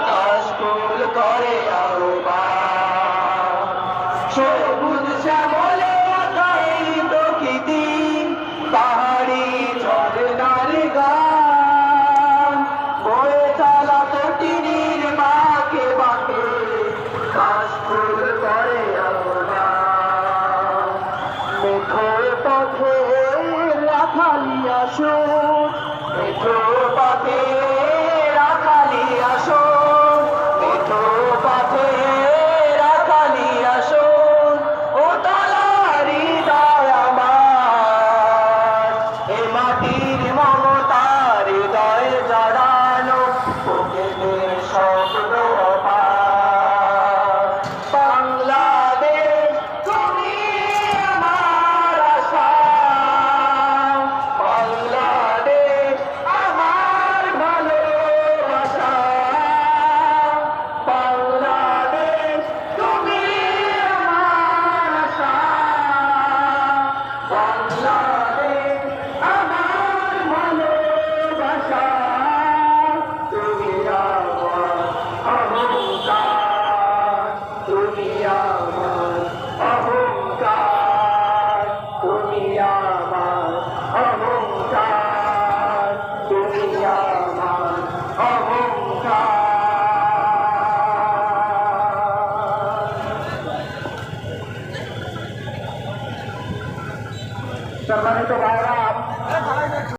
কাশফুল করে আহ্বান, সবুজ শ্যামলে আঁকাই প্রকৃতি, পাহাড়ি ঝরনার গান, বয়ে চলা তটিনীর বাঁকে বাঁকে কাশফুল করে আহ্বান। মেঠো পথে রাখালি আসুন, মেঠো পথে রাখালি আসুন, মেঠো পথে রাখালি আসুন, ও তালার হৃদয় আমার, এ মাটির মমতার হৃদয়ে জড়ানো বুকের শব্দ অপার। বাংলাদেশ তুমি আমার আশা, বাংলাদেশ আমার ভালোবাসা, বাংলাদেশ তুমি আমার আশা, বাংলাদেশ আমার ভালোবাসা, তুমি আমার অহংকার, তুমি আমার অহংকার, তুমি আমার অহংকার, তুমি আমার অহংকার। সম্মানিত ভাইরা,